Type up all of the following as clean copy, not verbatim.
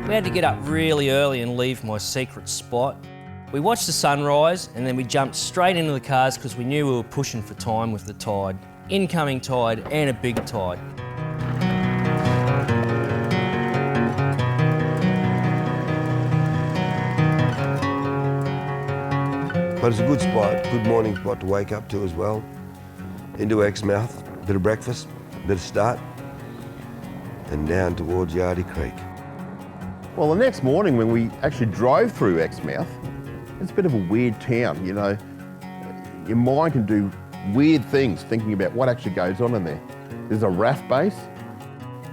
We had to get up really early and leave my secret spot. We watched the sunrise and then we jumped straight into the cars because we knew we were pushing for time with the tide. Incoming tide and a big tide. But it's a good spot, good morning spot to wake up to as well. Into Exmouth, bit of breakfast, bit of start, and down towards Yardie Creek. Well, the next morning when we actually drove through Exmouth, it's a bit of a weird town, you know. Your mind can do weird things thinking about what actually goes on in there. There's a RAF base,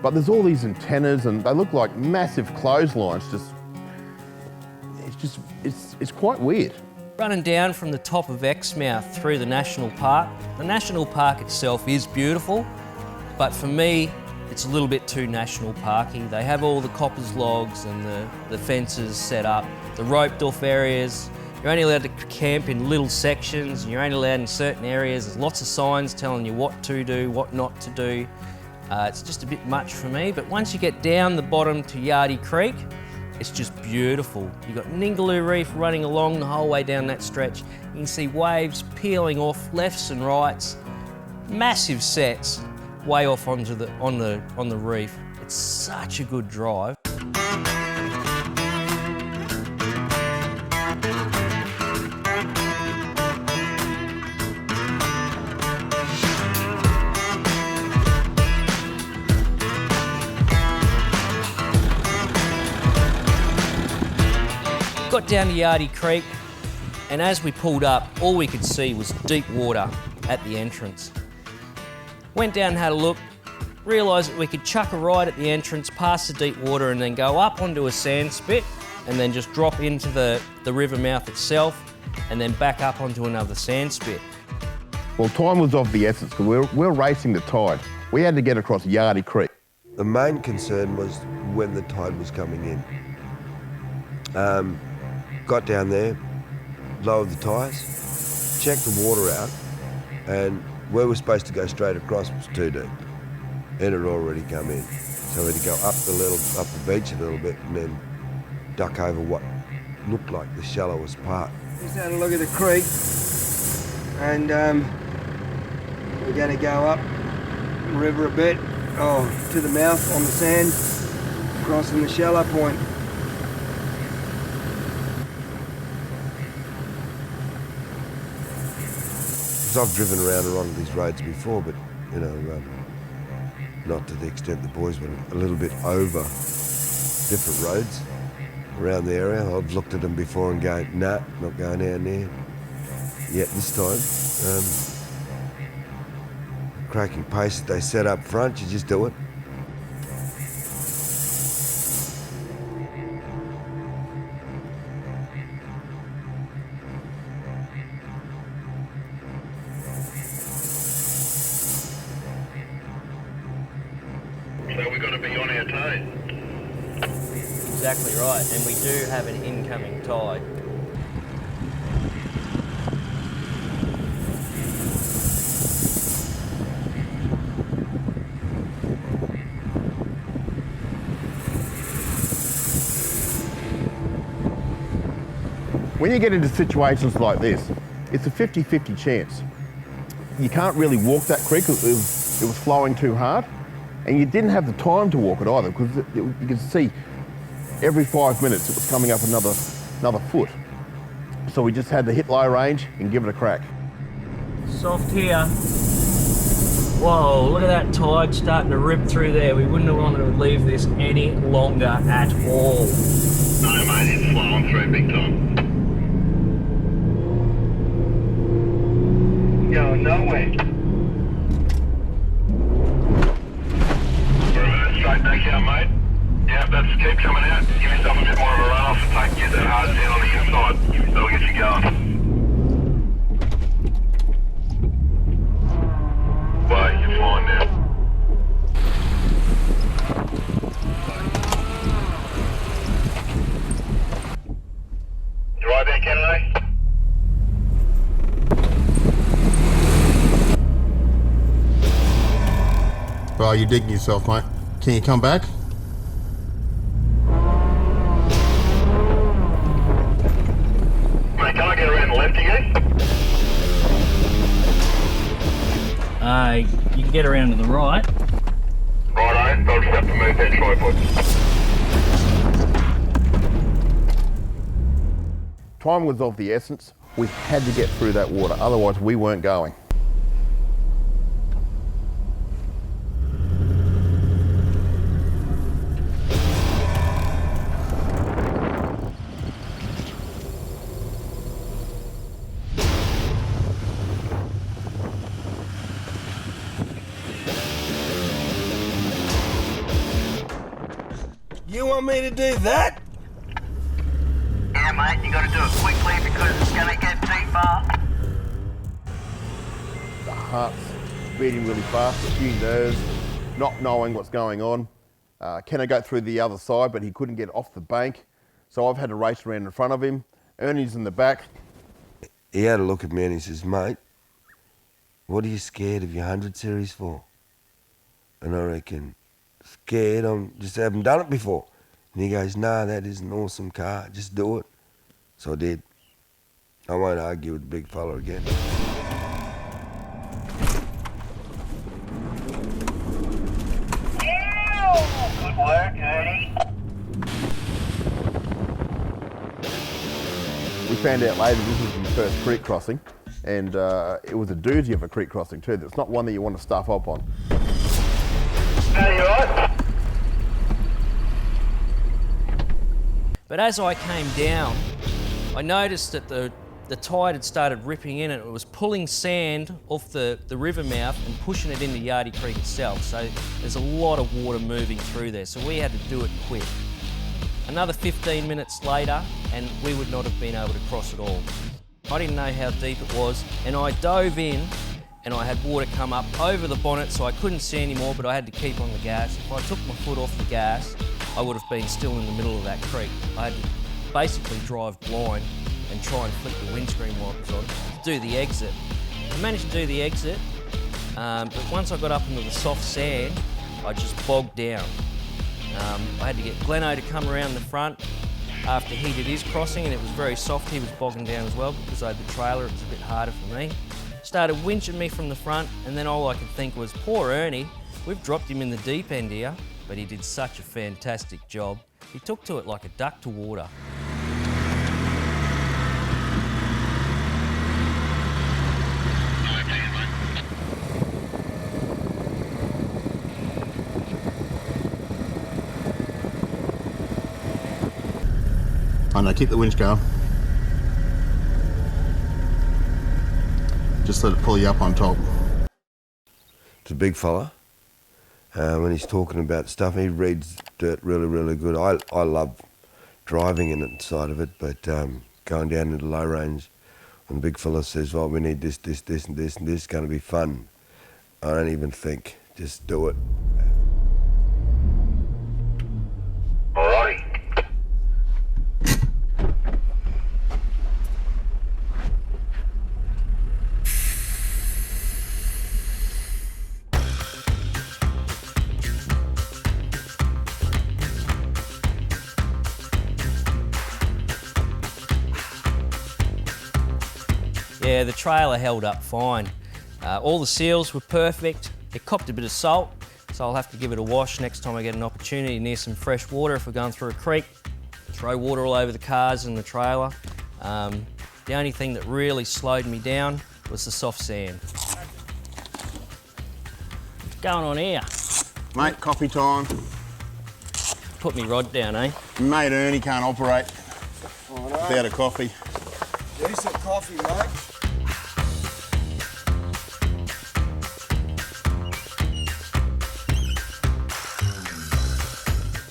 but there's all these antennas and they look like massive clotheslines. It's quite weird. Running down from the top of Exmouth through the National Park. The National Park itself is beautiful, but for me, it's a little bit too national parky. They have all the coppers logs and the fences set up, the roped off areas. You're only allowed to camp in little sections. You're only allowed in certain areas. There's lots of signs telling you what to do, what not to do. It's just a bit much for me, but once you get down the bottom to Yardie Creek, it's just beautiful. You've got Ningaloo Reef running along the whole way down that stretch. You can see waves peeling off lefts and rights. Massive sets way off on the reef. It's such a good drive. Got down to Yardie Creek, and as we pulled up, all we could see was deep water at the entrance. Went down and had a look, realised that we could chuck a ride at the entrance, past the deep water, and then go up onto a sand spit, and then just drop into the river mouth itself, and then back up onto another sand spit. Well, time was of the essence, because we're racing the tide. We had to get across Yardie Creek. The main concern was when the tide was coming in. Got down there, lowered the tyres, checked the water out, and where we're supposed to go straight across was too deep. It had already come in. So we had to go up the beach a little bit and then duck over what looked like the shallowest part. Just had a look at the creek, and we're going to go up the river a bit, to the mouth on the sand, crossing the shallow point. I've driven around a lot of these roads before, but you know, not to the extent the boys went a little bit over different roads around the area. I've looked at them before and go, nah, not going down there yet this time. Cracking pace that they set up front, you just do it. So we've got to be on our toes. Exactly right, and we do have an incoming tide. When you get into situations like this, it's a 50-50 chance. You can't really walk that creek, it was flowing too hard, and you didn't have the time to walk it either, because you could see every 5 minutes it was coming up another foot. So we just had to hit low range and give it a crack. Soft here. Whoa, look at that tide starting to rip through there. We wouldn't have wanted to leave this any longer at all. No, mate, it's flowing through big time. Going nowhere. Straight back out, mate. Yeah, that's keep coming out. Give yourself a bit more of a run off and get that hard down on the inside. That'll get you going. Well, you're flying now. You right there, Kenno? Well, you're digging yourself, mate. Can you come back? You can get around to the right. Righto, they'll just have to move that tripod. Time was of the essence. We had to get through that water, otherwise we weren't going. You want me to do that? Yeah, mate, you gotta do it quickly because it's gonna get deeper. The heart's beating really fast, a few nerves, not knowing what's going on. Kenno got through the other side, but he couldn't get off the bank, so I've had to race around in front of him. Ernie's in the back. He had a look at me and he says, mate, what are you scared of your 100 series for? And I reckon, scared? I just haven't done it before. And he goes, nah, that is an awesome car, just do it. So I did. I won't argue with the big fella again. Good work, Ernie. We found out later this was his first creek crossing, and it was a doozy of a creek crossing too. It's not one that you want to stuff up on. Are you right? But as I came down, I noticed that the tide had started ripping in and it was pulling sand off the river mouth and pushing it into Yardie Creek itself. So there's a lot of water moving through there, so we had to do it quick. Another 15 minutes later and we would not have been able to cross at all. I didn't know how deep it was and I dove in and I had water come up over the bonnet so I couldn't see anymore, but I had to keep on the gas. If I took my foot off the gas, I would have been still in the middle of that creek. I had to basically drive blind and try and flick the windscreen wipers on to do the exit. I managed to do the exit, but once I got up into the soft sand, I just bogged down. I had to get Gleno to come around the front after he did his crossing, and it was very soft. He was bogging down as well because I had the trailer. It was a bit harder for me. Started winching me from the front, and then all I could think was, poor Ernie, we've dropped him in the deep end here, but he did such a fantastic job. He took to it like a duck to water. I know, keep the winch going. Just let it pull you up on top. It's a big fella. When he's talking about stuff, he reads dirt really, really good. I love driving inside of it, but going down into LowRange, when the big fella says, well, we need this, this, this, and this, and this is going to be fun, I don't even think, just do it. Alrighty. Yeah, the trailer held up fine. All the seals were perfect. It copped a bit of salt, so I'll have to give it a wash next time I get an opportunity near some fresh water if we're going through a creek. Throw water all over the cars and the trailer. The only thing that really slowed me down was the soft sand. What's going on here? Mate, coffee time. Put me rod down, eh? Mate Ernie can't operate without a coffee. Decent coffee, mate.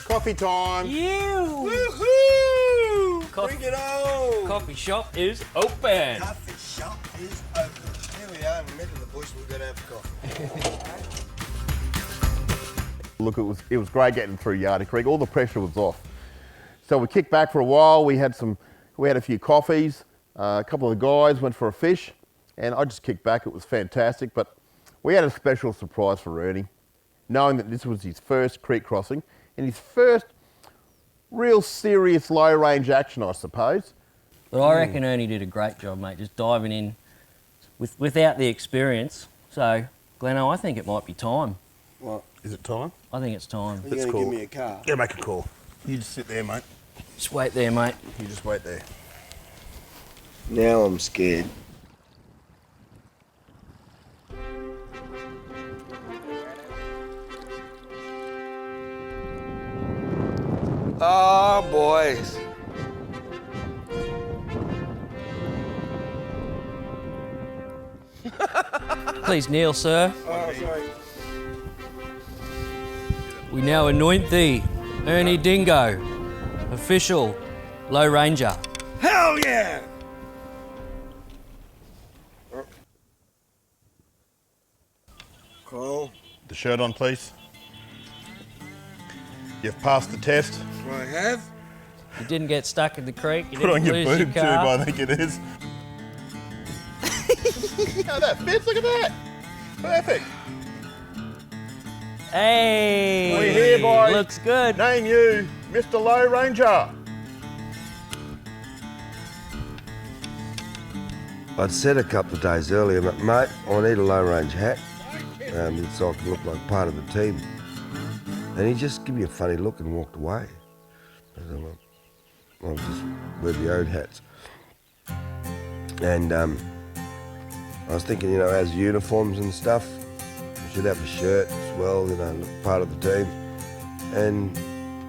Coffee time. Woohoo! Coffee. Bring it on! Coffee shop is open. Coffee shop is open. Here we are in the middle of the bush, we're going to have coffee. Look, it was great getting through Yardie Creek. All the pressure was off. So we kicked back for a while. We had a few coffees. A couple of the guys went for a fish, and I just kicked back. It was fantastic, but we had a special surprise for Ernie, knowing that this was his first creek crossing and his first real serious low-range action, I suppose. But I reckon Ernie did a great job, mate, just diving in without the experience. So Gleno, I think it might be time. What? Is it time? I think it's time. Are you going to give me a car? Yeah, make a call. You just sit there, mate. Just wait there, mate. You just wait there. Now I'm scared. Oh, boys. Please kneel, sir. Oh, sorry. We now anoint thee, Ernie Dingo, official Low Ranger. Hell yeah! Cole, The shirt on, please. You've passed the test. I have. You didn't get stuck in the creek. You Put on didn't your lose boob tube, car. I think it is. How that fits, look at that. Perfect. Hey! We here, boys. Looks good. Name you Mr. Low Ranger. I'd said a couple of days earlier, mate, I need a low-range hat so I can look like part of the team. And he just gave me a funny look and walked away. I said, well, I'll just wear the old hats. And I was thinking, you know, as uniforms and stuff, we should have a shirt as well, you know, look part of the team. And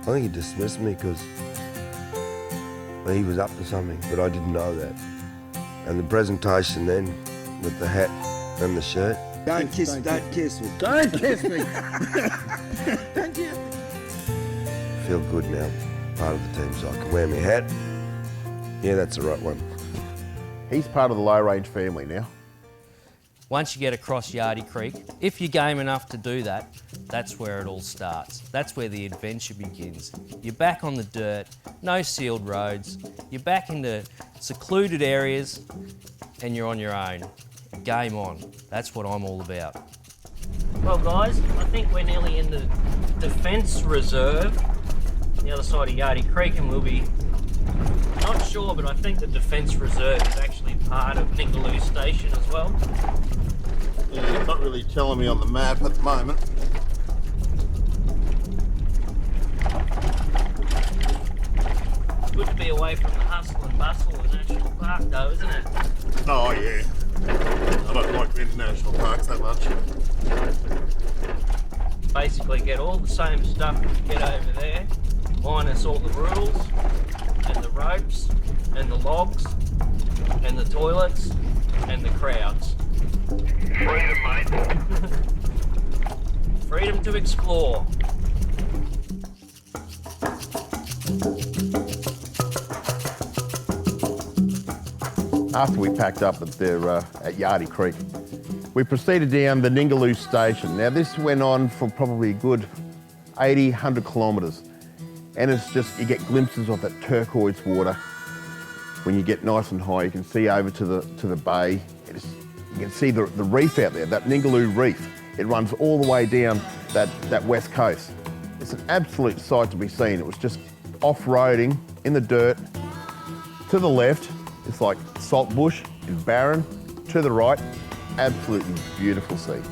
I think he dismissed me because he was up to something, but I didn't know that. And the presentation then, with the hat and the shirt. Don't kiss me. Don't kiss me. Feel good now, part of the team, so I can wear my hat. Yeah, that's the right one. He's part of the Low Range family now. Once you get across Yardie Creek, if you're game enough to do that, that's where it all starts. That's where the adventure begins. You're back on the dirt, no sealed roads. You're back into secluded areas and you're on your own. Game on. That's what I'm all about. Well, guys, I think we're nearly in the defence reserve on the other side of Yardie Creek, and we'll be not sure, but I think the defence reserve is actually part of Ningaloo Station as well. Yeah, you're not really telling me on the map at the moment. It's good to be away from the hustle and bustle of National Park though, isn't it? Oh, yeah. I don't like international parks that much. Basically get all the same stuff that you get over there, minus all the rules, and the ropes, and the logs, and the toilets, and the crowds. Freedom, mate. Freedom to explore. After we packed up at Yardie Creek, we proceeded down the Ningaloo Station. Now this went on for probably a good 80, 100 kilometres. And it's just, you get glimpses of that turquoise water. When you get nice and high, you can see over to the bay. You can see the reef out there, that Ningaloo Reef. It runs all the way down that west coast. It's an absolute sight to be seen. It was just off-roading in the dirt. To the left, it's like salt bush and barren. To the right, absolutely beautiful sea.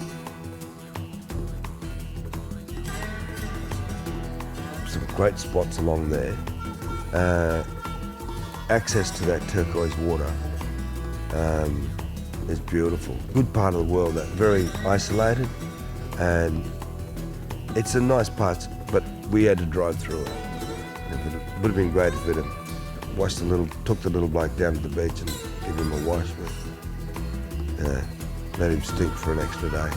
Some great spots along there. Access to that turquoise water is beautiful. Good part of the world, very isolated, and it's a nice part, but we had to drive through it. It would have been great if we'd have took the little bloke down to the beach and give him a wash, but let him stink for an extra day.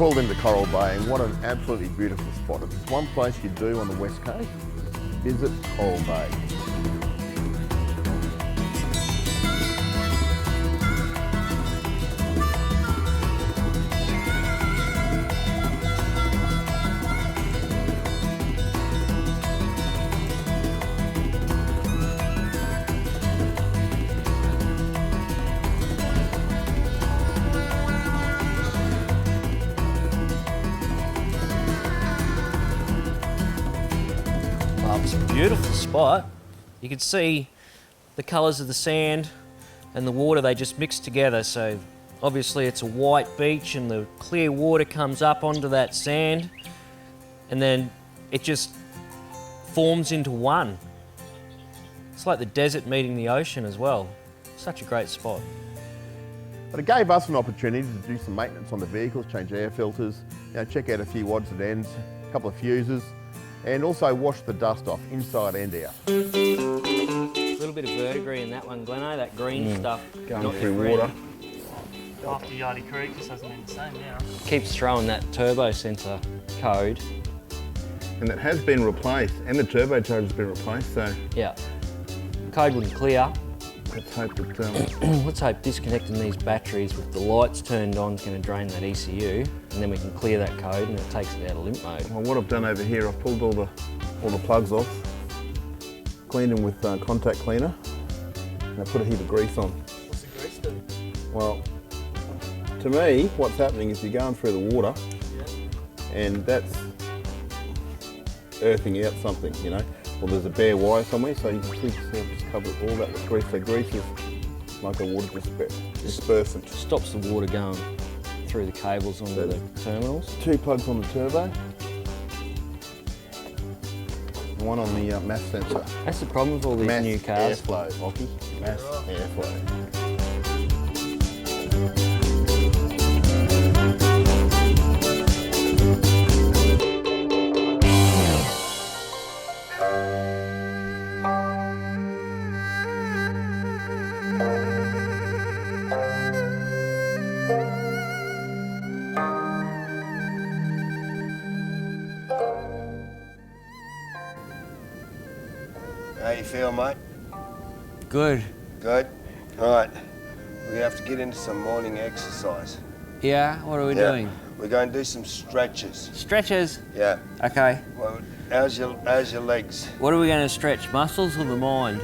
pulled into Coral Bay, and what an absolutely beautiful spot. If there's one place you do on the West Coast, visit Coral Bay. It's a beautiful spot. You can see the colours of the sand and the water, they just mix together. So obviously it's a white beach and the clear water comes up onto that sand and then it just forms into one. It's like the desert meeting the ocean as well. Such a great spot. But it gave us an opportunity to do some maintenance on the vehicles, change air filters, check out a few odds and ends, a couple of fuses, and also wash the dust off inside and out. A little bit of verdigris in that one, Gleno, that green stuff. Going through water. After Yardie Creek, this hasn't been the same now. Keeps throwing that turbo sensor code. And it has been replaced, and the turbocharger has been replaced, so Yeah. Code wouldn't clear. let's hope that... Let's hope disconnecting these batteries with the lights turned on is going to drain that ECU, and then we can clear that code and it takes it out of limp mode. Well, what I've done over here, I've pulled all the plugs off, cleaned them with contact cleaner, and I put a heap of grease on. What's the grease do? Well, to me, what's happening is you're going through the water, and that's earthing out something, Well, there's a bare wire somewhere, so you can see I've just covered all that with grease. So grease is like a water dispersant. Stops the water going through the cables onto the terminals. 2 plugs on the turbo, and 1 on the mass sensor. That's the problem with all these Mass new cars. airflow, Lockie. Mass airflow. How you feel, mate? Good. Good? All right. We have to get into some morning exercise. Yeah, what are we doing? We're going to do some stretches. Stretches. Yeah. Okay. Well, how's your legs? What are we going to stretch, muscles or the mind?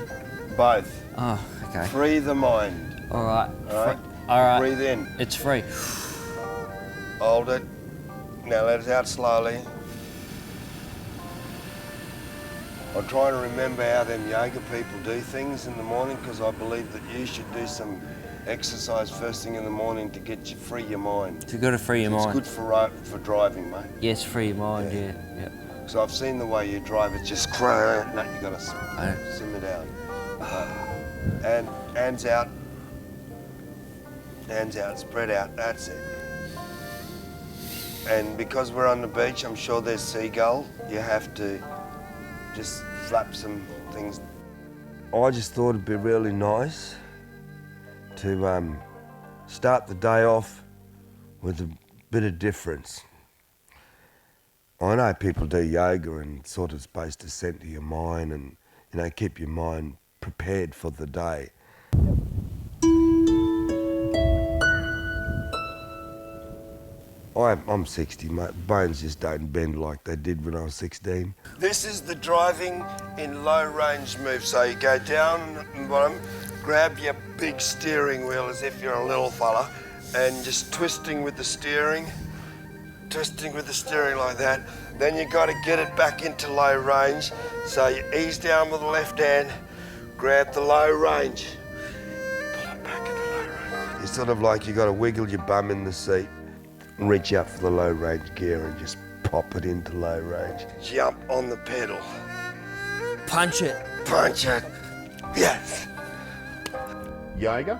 Both. Oh, okay. Free the mind. All right. All right? All right. Breathe in. It's free. Hold it. Now let it out slowly. I'm trying to remember how them yoga people do things in the morning, because I believe that you should do some exercise first thing in the morning to get you free your mind. You've got to free your mind. It's good for driving, mate. Yes, free your mind, yeah. So I've seen the way you drive, it's just crack. No, you got to simmer down. And hands out, spread out, that's it. And because we're on the beach, I'm sure there's seagull, you have to just flap some things. I just thought it'd be really nice to start the day off with a bit of difference. I know people do yoga and it's sort of supposed to center your mind and, keep your mind prepared for the day. I'm 60, mate. Bones just don't bend like they did when I was 16. This is the driving in low range move. So you go down and bottom, grab your big steering wheel as if you're a little fella, and just twisting with the steering like that. Then you got to get it back into low range. So you ease down with the left hand, grab the low range, pull it back into low range. It's sort of like you got to wiggle your bum in the seat. Reach out for the low range gear and just pop it into low range. Jump on the pedal. Punch it. Punch it. Yes. Yoga.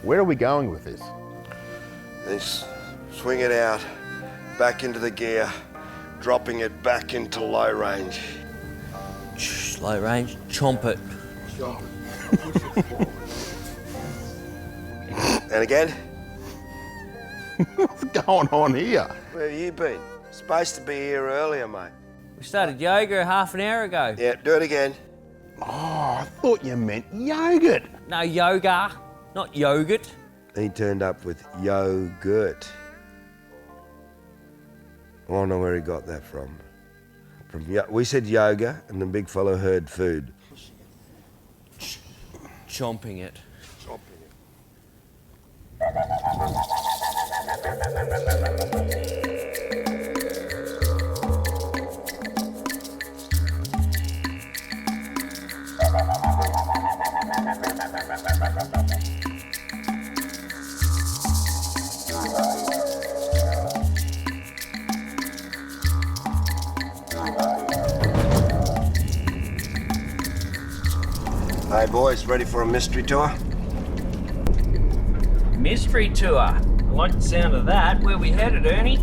Where are we going with this? Then swing it out, back into the gear, dropping it back into low range. Low range, chomp it. And again? What's going on here? Where have you been? Supposed to be here earlier, mate. We started yoga half an hour ago. Yeah, do it again. Oh, I thought you meant yogurt. No, yoga, not yogurt. He turned up with yogurt. I don't know where he got that from. We said yoga, and the big fellow heard food. Chomping it. Hey boys, ready for a mystery tour? Mystery tour. I like the sound of that. Where we headed, Ernie?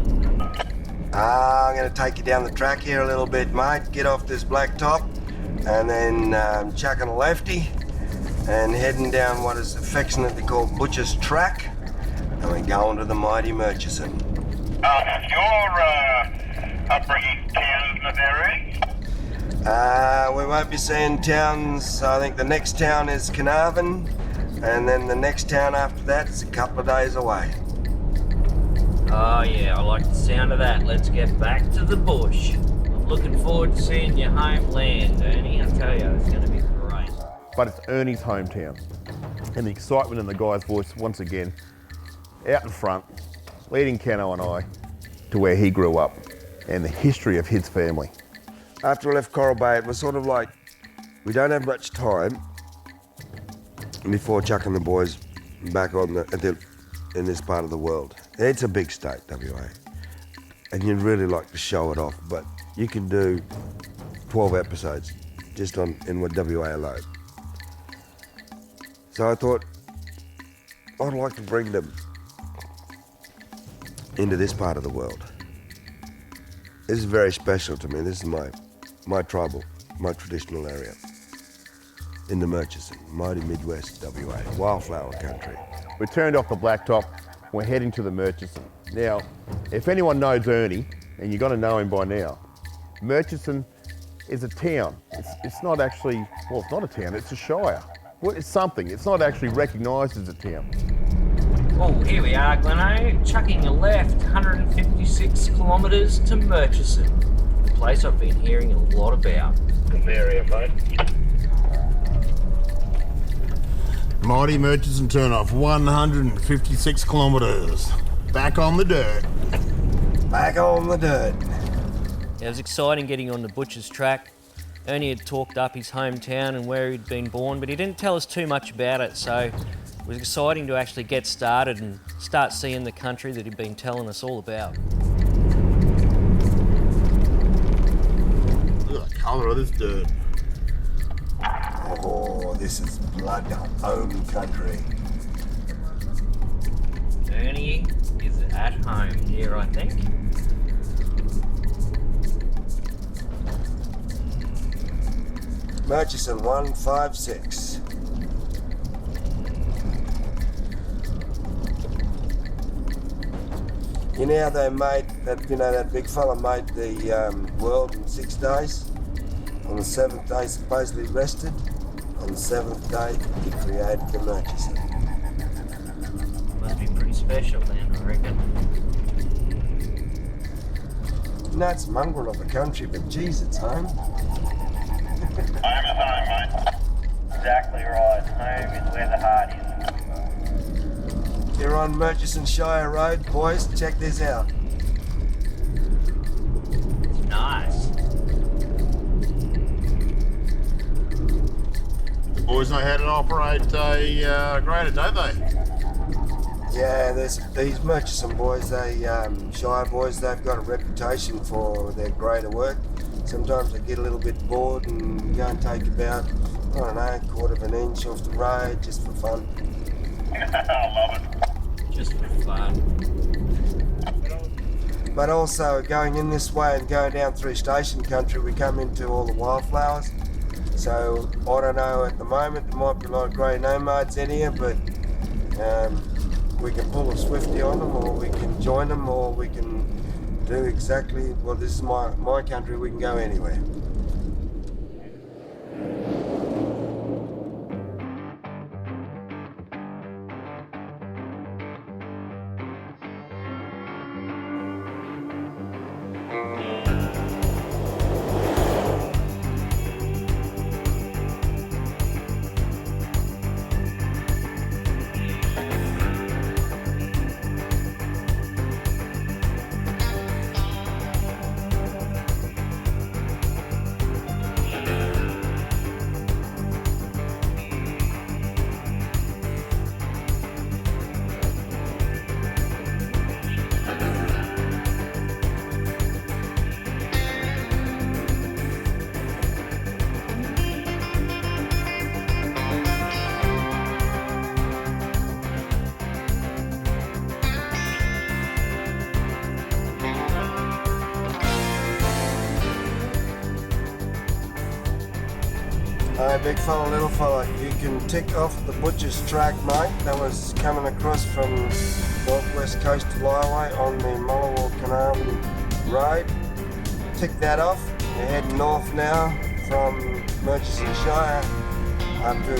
I'm going to take you down the track here a little bit, mate. Get off this black top, and then chucking a lefty, and heading down what is affectionately called Butcher's Track, and we're going to the mighty Murchison. Your upbringing towns in the area? We won't be seeing towns. I think the next town is Carnarvon, and then the next town after that is a couple of days away. Oh yeah, I like the sound of that. Let's get back to the bush. I'm looking forward to seeing your homeland, Ernie. I tell you, it's going to be great. But it's Ernie's hometown. And the excitement in the guy's voice, once again, out in front, leading Kenno and I to where he grew up and the history of his family. After we left Coral Bay, it was sort of like we don't have much time before chucking the boys back on in this part of the world. It's a big state, WA, and you'd really like to show it off, but you can do 12 episodes just in WA alone. So I thought I'd like to bring them into this part of the world. This is very special to me. This is my tribal, my traditional area in the Murchison, mighty Midwest WA, wildflower country. We turned off the blacktop. We're heading to the Murchison. Now, if anyone knows Ernie, and you've got to know him by now, Murchison is a town. It's not actually, well, it's not a town, it's a shire. Well, it's something. It's not actually recognised as a town. Oh, here we are, Gleno. Chucking a left, 156 kilometres to Murchison. A place I've been hearing a lot about. Good area, mate. Mighty Murchison turn off, 156 kilometres. Back on the dirt. Back on the dirt. It was exciting getting on the Butcher's Track. Ernie had talked up his hometown and where he'd been born, but he didn't tell us too much about it, so it was exciting to actually get started and start seeing the country that he'd been telling us all about. Look at the colour of this dirt. Oh, this is blood home country. Ernie is at home here, I think. Murchison 156. You know how they made that? You know that big fella made the world in 6 days. On the 7th day, supposedly rested. On the 7th day, he created the Murchison. Must be pretty special then, I reckon. No, it's mongrel of a country, but geez, it's home. Home is home, mate. Exactly right. Home is where the heart is. You're on Murchison Shire Road, boys. Check this out. Nice. The boys know how to operate a grader, don't they? Yeah, there's these Murchison boys, Shire boys, they've got a reputation for their grader work. Sometimes they get a little bit bored and go and take about, I don't know, 1/4 of an inch off the road just for fun. I love it. Just for fun. But also going in this way and going down through station country, we come into all the wildflowers. So I don't know, at the moment there might be a lot of grey nomads in here, but We can pull a swifty on them, or we can join them, or we can do exactly, well, this is my country, we can go anywhere. Big fella, little fella, you can tick off the butcher's track, mate. That was coming across from Northwest Coastal Highway on the Carnarvon Road. Tick that off. You're heading north now from Murchison, Shire up to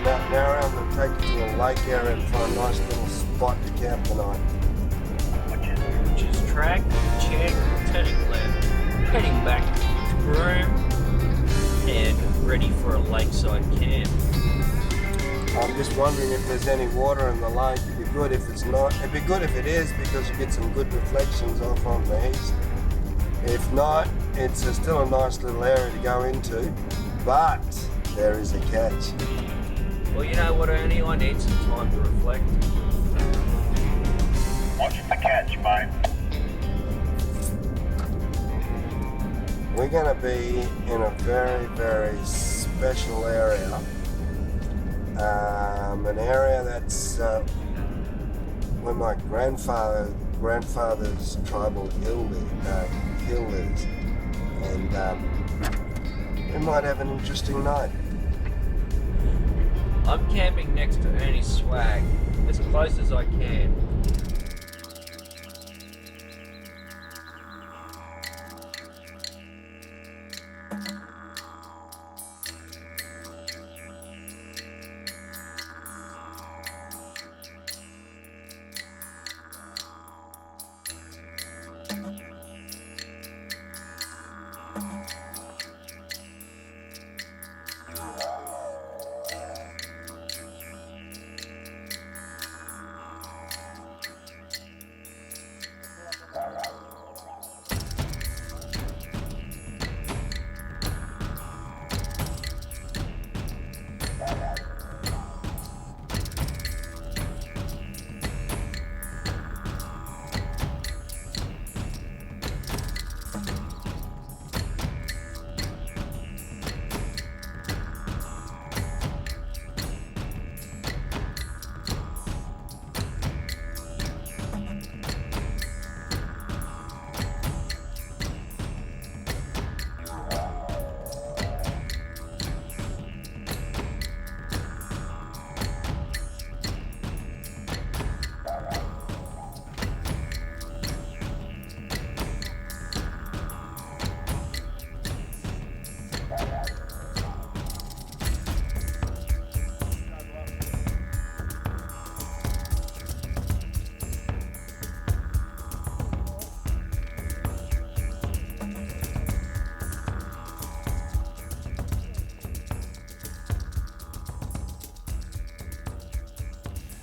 Mount Narra. I'm going to take you to a lake area and find a nice little spot to camp tonight. Butcher's track, check, turning left, heading back to Broome, and ready for a lakeside camp. I'm just wondering if there's any water in the lake. It'd be good if it's not. It'd be good if it is, because you get some good reflections off on the east. If not, it's still a nice little area to go into, but there is a catch. Well, you know what, Ernie, I need some time to reflect. What's the catch, mate? We're going to be in a very, very special area. An area that's where my grandfather's tribal hill is. And we might have an interesting night. I'm camping next to Ernie's swag, as close as I can.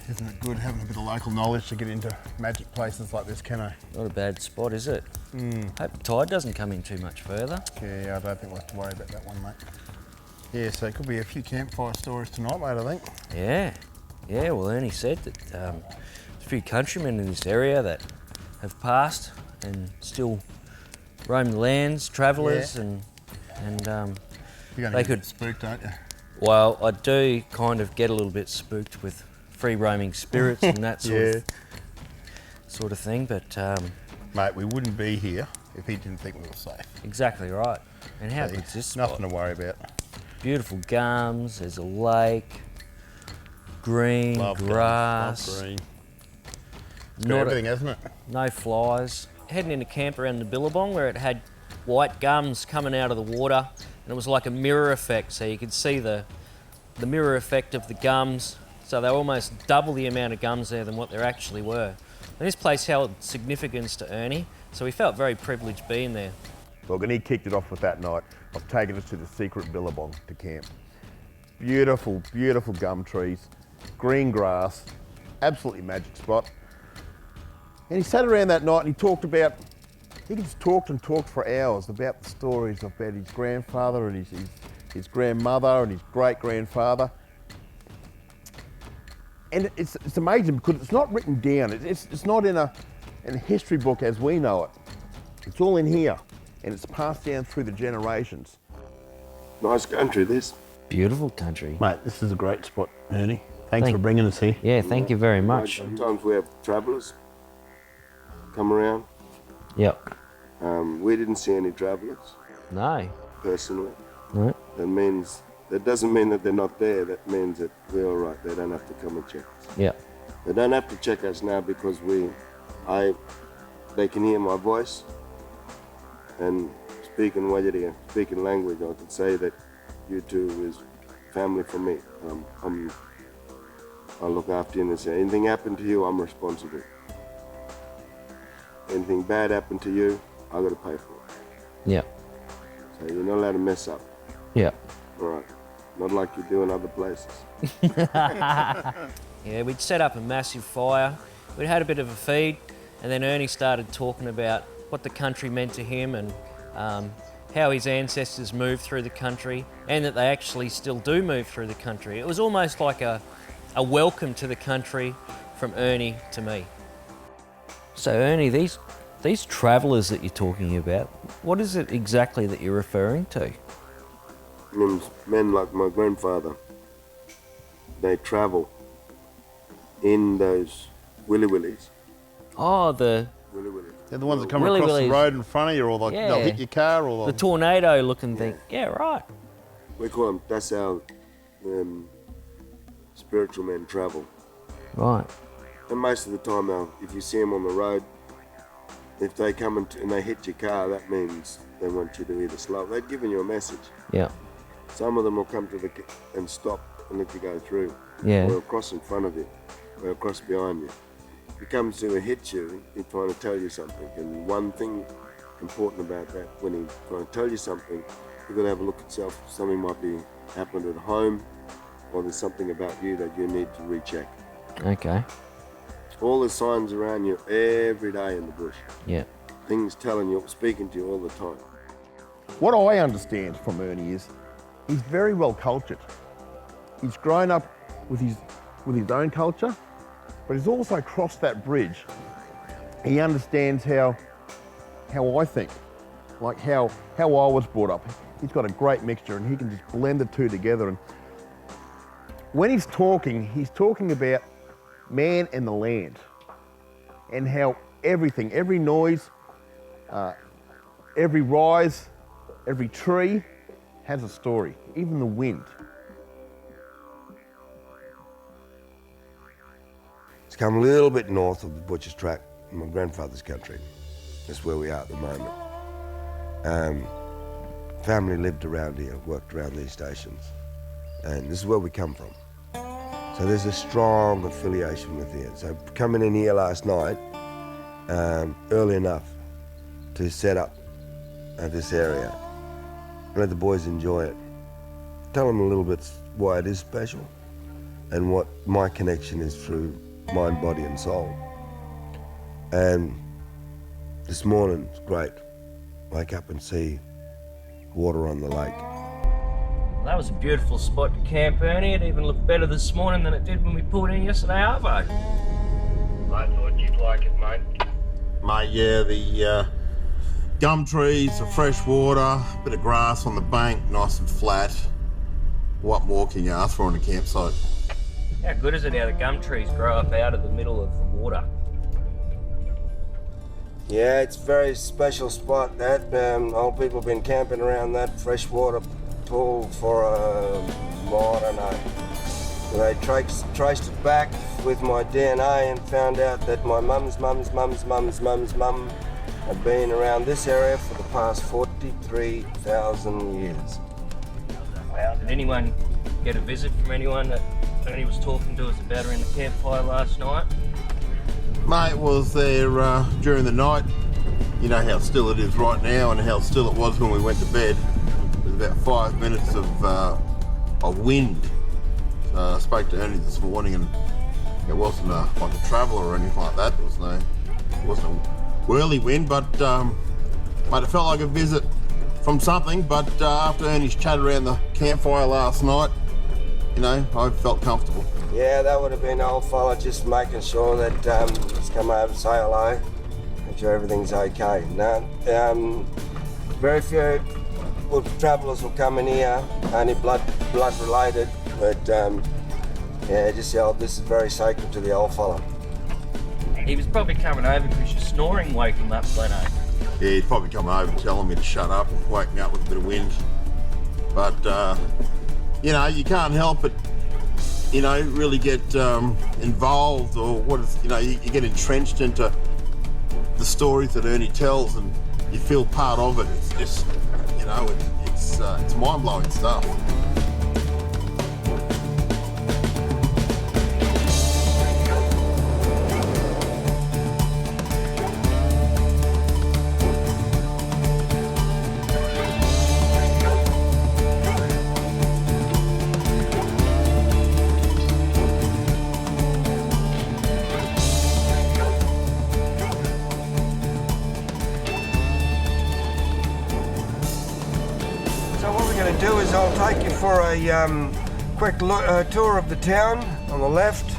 Isn't it good having a bit of local knowledge to get into magic places like this, Kenno? Not a bad spot, is it? Hope the tide doesn't come in too much further. Yeah, I don't think we'll have to worry about that one, mate. Yeah, so it could be a few campfire stories tonight, mate, I think. Yeah, well, Ernie said that there's a few countrymen in this area that have passed and still roam the lands, travellers, and You're they going to could get spooked, don't you? Well, I do kind of get a little bit spooked with free roaming spirits and that sort of thing, but mate, we wouldn't be here if he didn't think we were safe. exactly right. And how good's this spot? Nothing to worry about. Beautiful gums, there's a lake, green Love grass. Love green. It's got everything, hasn't it? No flies. Heading into camp around the Billabong where it had white gums coming out of the water, and it was like a mirror effect, so you could see the mirror effect of the gums. So they were almost double the amount of gums there than what there actually were. And this place held significance to Ernie, so we felt very privileged being there. Look, and he kicked it off with that night of taking us to the secret Billabong to camp. Beautiful, beautiful gum trees, green grass, absolutely magic spot. And he sat around that night and he just talked and talked for hours about the stories about his grandfather and his grandmother and his great-grandfather. And it's amazing because it's not written down. It's not in a history book as we know it. It's all in here, and it's passed down through the generations. Nice country, this. Beautiful country. Mate, this is a great spot, Ernie. Thanks for bringing us here. Yeah, thank you very much. Sometimes we have travellers come around. Yep. We didn't see any travellers, No. personally. No. That doesn't mean that they're not there. That means that we're all right. They don't have to come and check us. Yep. They don't have to check us now because they can hear my voice and speaking Yardie, speaking language. I can say that you two is family for me. I'll look after you and say, anything happened to you, I'm responsible. Anything bad happened to you, I got to pay for it. Yep. So you're not allowed to mess up. Yep. All right. Not like you do in other places. Yeah, we'd set up a massive fire. We'd had a bit of a feed, and then Ernie started talking about what the country meant to him and how his ancestors moved through the country, and that they actually still do move through the country. It was almost like a welcome to the country from Ernie to me. So Ernie, these travellers that you're talking about, what is it exactly that you're referring to? Men like my grandfather, they travel in those willy willies. Oh, the Willy willies. They're the ones that come Willy across willies. the road in front of you, or like Yeah. they'll hit your car, or the tornado-looking thing. Yeah, right. We call them, that's how spiritual men travel. Right. And most of the time now, if you see them on the road, if they come and they hit your car, that means they want you to either slow. They're giving you a message. Yeah. Some of them will come to and stop and let you go through. Yeah. Or across in front of you, or across behind you. If he comes to hit you, he's trying to tell you something. And one thing important about that, when he's trying to tell you something, you've got to have a look at yourself. Something might be happened at home, or there's something about you that you need to recheck. Okay. All the signs around you every day in the bush. Yeah. Things telling you, speaking to you all the time. What I understand from Ernie is he's very well cultured. He's grown up with his own culture, but he's also crossed that bridge. He understands how I think, like how I was brought up. He's got a great mixture and he can just blend the two together. And when he's talking about man and the land and how everything, every noise, every rise, every tree has a story, even the wind. It's come a little bit north of the Butcher's Track in my grandfather's country. That's where we are at the moment. Family lived around here, worked around these stations, and this is where we come from. So there's a strong affiliation with here. So coming in here last night, early enough to set up this area, let the boys enjoy it. Tell them a little bit why it is special and what my connection is through mind, body and soul. And this morning, it's great. Wake up and see water on the lake. That was a beautiful spot to camp, Ernie. It even looked better this morning than it did when we pulled in yesterday, Arvo. I thought you'd like it, mate. Mate, yeah, the gum trees, the fresh water, bit of grass on the bank, nice and flat. What more can you ask for on a campsite? How good is it how the gum trees grow up out of the middle of the water? Yeah, it's a very special spot, that. Old people have been camping around that freshwater pool for, I don't know, They traced it back with my DNA and found out that my mum's mum had been around this area for the past 43,000 years. Wow. Did anyone get a visit from anyone that Ernie was talking to us about around the campfire last night? Mate was there during the night. You know how still it is right now and how still it was when we went to bed. There's about 5 minutes of wind. So I spoke to Ernie this morning and it wasn't like a traveller or anything like that. It wasn't a whirly wind, but mate, it felt like a visit from something. But after Ernie's chat around the campfire last night, you know, I felt comfortable. Yeah, that would have been an old fella just making sure that he's come over to say hello, make sure everything's okay. Now, very few travellers will come in here, only blood related, but yeah, just the old, this is very sacred to the old fella. He was probably coming over because your snoring woke him up, Gleno. Yeah, he'd probably come over telling me to shut up and wake me up with a bit of wind. But, you know, you can't help but, you know, really get involved or you know, you get entrenched into the stories that Ernie tells and you feel part of it. It's just, you know, it's mind-blowing stuff. I'll take you for a quick tour of the town. On the left,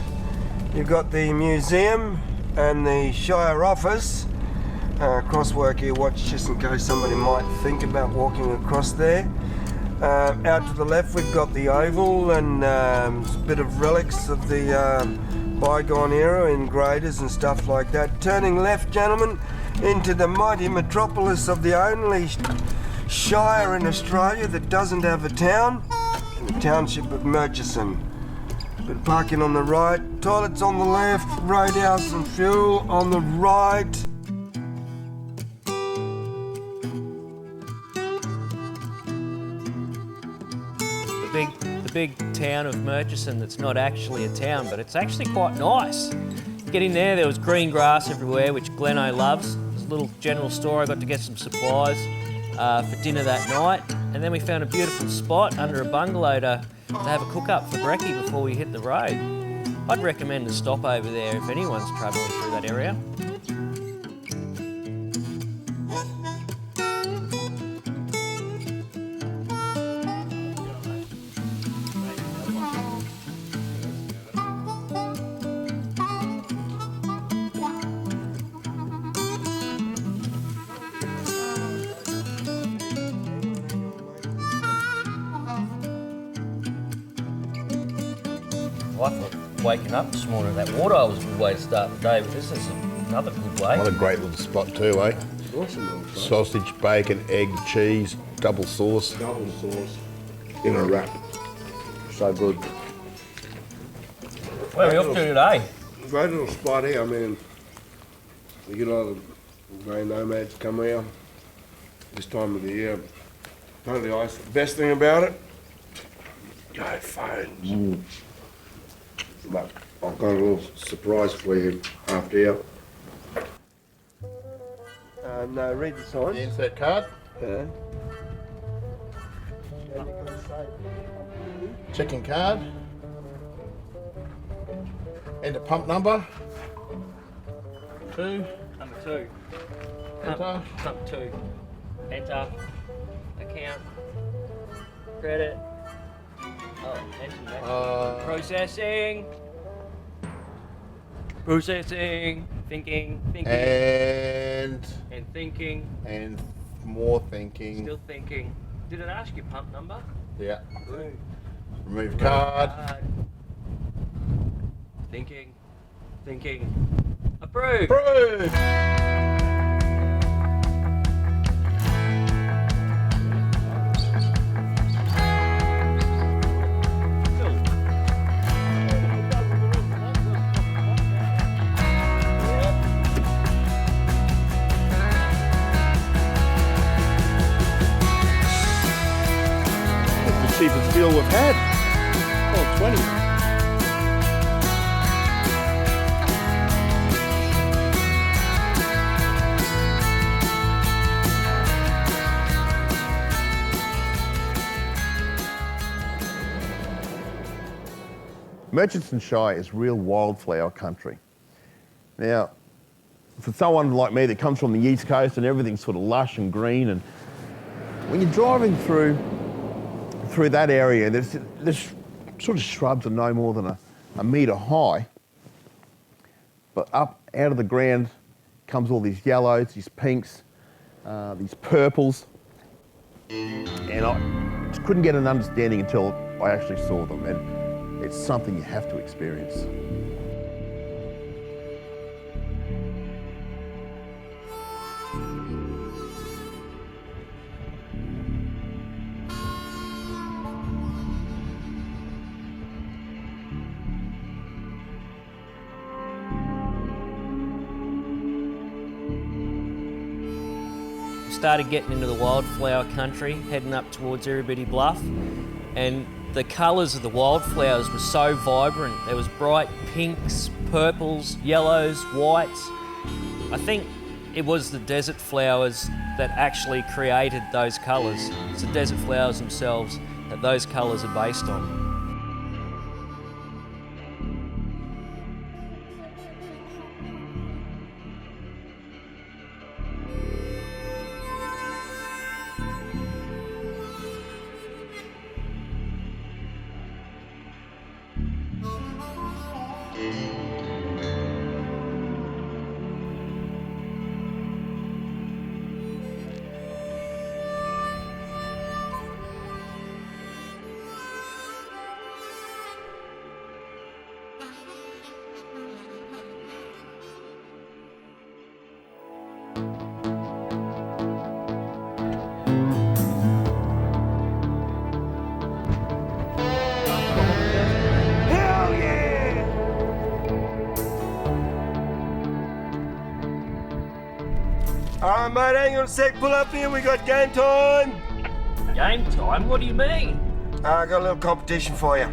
you've got the museum and the Shire office. Crosswork here, watch just in case somebody might think about walking across there. Out to the left, we've got the oval and a bit of relics of the bygone era in graders and stuff like that. Turning left, gentlemen, into the mighty metropolis of the only Shire in Australia that doesn't have a town, in the township of Murchison. But parking on the right, toilets on the left, roadhouse and fuel on the right. The big town of Murchison that's not actually a town, but it's actually quite nice. Get in there was green grass everywhere, which Gleno loves. There's a little general store. I got to get some supplies for dinner that night, and then we found a beautiful spot under a bungalow to have a cook-up for brekkie before we hit the road. I'd recommend a stop over there if anyone's travelling through that area. I thought waking up this morning, that water was a good way to start the day, but this is another good way. What a great little spot too, eh? Awesome little spot. Sausage, bacon, egg, cheese, double sauce. Double sauce in a wrap. So good. Where are we off to today? Great little spot here. I mean, you get all the grey nomads come here this time of the year. Totally ice. Best thing about it, go phones. But I've got a little surprise for you after here. No, read the sign. Insert card. Yeah. Checking card. Enter pump number. 2. Number 2. Enter. Number 2. Enter. Account. Credit. Oh, enter next. Processing. Processing. Thinking. And Thinking. and more thinking. Still thinking. Did it ask your pump number? Yeah. Remove card. Thinking. Approved. Approved. all we've had. Oh, 20. Murchison Shire is real wildflower country. Now, for someone like me that comes from the East Coast and everything's sort of lush and green, and when you're driving through that area, there's sort of shrubs are no more than a metre high, but up out of the ground comes all these yellows, these pinks, these purples, and I just couldn't get an understanding until I actually saw them, and it's something you have to experience. Started getting into the wildflower country, heading up towards Irribitty Bluff, and the colours of the wildflowers were so vibrant. There was bright pinks, purples, yellows, whites. I think it was the desert flowers that actually created those colours. It's the desert flowers themselves that those colours are based on. All right, mate, hang on a sec. Pull up here. We got game time. Game time? What do you mean? I got a little competition for you.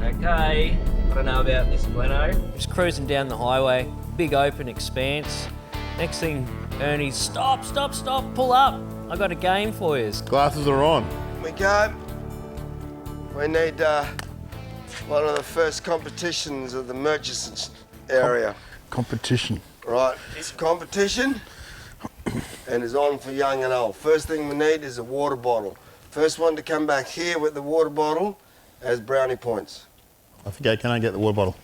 Okay. I don't know about this, Gleno. Just cruising down the highway, big open expanse. Next thing, Ernie's, stop, pull up. I got a game for you. Glasses are on. We go. We need one of the first competitions of the Murchison area. Competition. Right, it's a competition and it's on for young and old. First thing we need is a water bottle. First one to come back here with the water bottle has brownie points. I think can I get the water bottle?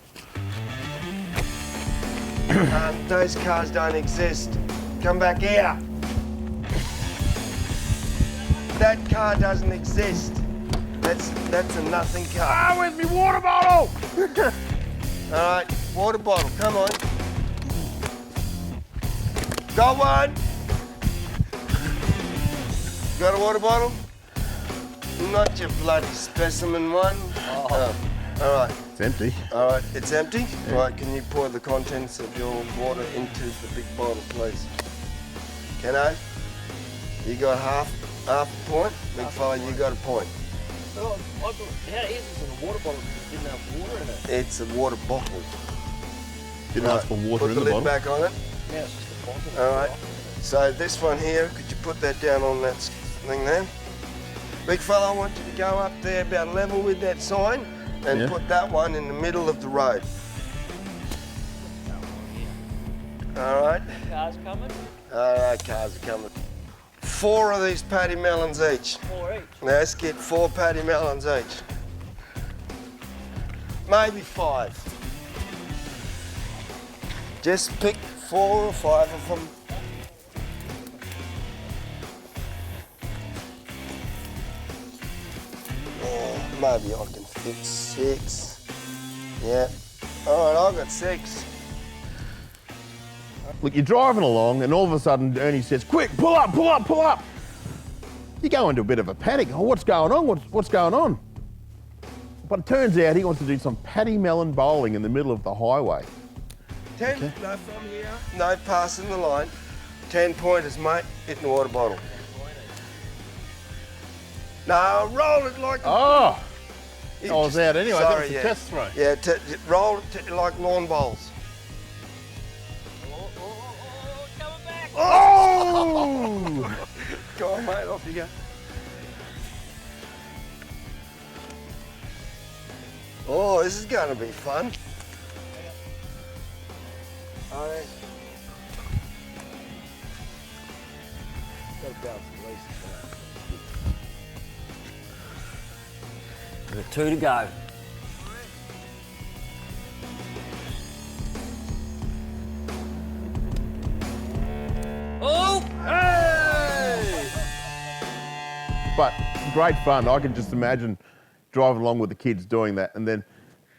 Those cars don't exist. Come back here. That car doesn't exist. That's a nothing car. Ah, where's my water bottle? All right, water bottle, come on. Got one? Got a water bottle? Not your bloody specimen one. Oh. All right. It's empty. All right, it's empty? Yeah. Right, can you pour the contents of your water into the big bottle, please? Kenno, you got half a point. Big fella, you got a point. Oh, how is this in a water bottle if it didn't have water in it? It's a water bottle. Didn't ask for water in the bottle. bottle. Put the lid back on it. Yeah, it's just a bottle. All right. So this one here, could you put that down on that thing there? Big fella, I want you to go up there about level with that sign and put that one in the middle of the road. All right. Cars coming? All right, cars are coming. 4 of these patty melons each. 4 each. Let's get 4 patty melons each. Maybe 5. Just pick 4 or 5 of them. Maybe I can fit 6. Yeah. All right, I've got 6. Look, you're driving along and all of a sudden Ernie says, quick, pull up, pull up, pull up. You go into a bit of a panic. Oh, what's going on? What's going on? But it turns out he wants to do some paddy melon bowling in the middle of the highway. 10, no from here. No passing the line. 10 pointers, mate. Hit in the water bottle. No, roll it like... Oh! You I was just- out anyway. Sorry, That was a test throw. Yeah, roll it like lawn bowls. Coming back. Oh! Go on, mate, off you go. Oh, this is going to be fun. Oh, yeah. Got to bounce the least. We've got 2 to go. Oh! Hey! But great fun. I can just imagine driving along with the kids doing that. And then,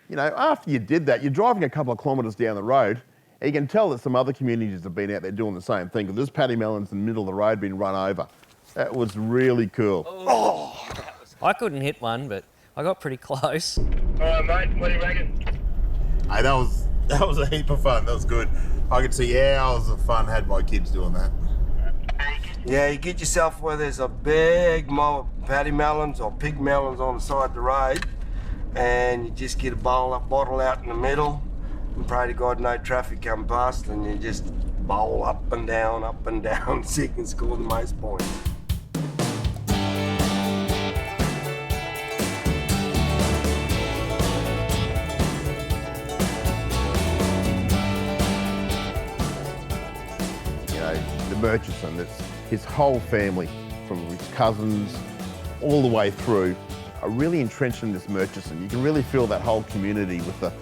you know, after you did that, you're driving a couple of kilometres down the road, and you can tell that some other communities have been out there doing the same thing. Because there's paddy melons in the middle of the road being run over. That was really cool. Oh! I couldn't hit one, but I got pretty close. All right, mate, what do you reckon? Hey, that was a heap of fun. That was good. I could see hours of fun had by kids doing that. Yeah, you get yourself where there's a big mow of paddy melons or pig melons on the side of the road, and you just get a bottle out in the middle, and pray to God no traffic come past, and you just bowl up and down, so you can score the most points. You know, the Murchison, that's his whole family, from his cousins all the way through, are really entrenched in this Murchison. You can really feel that whole community with the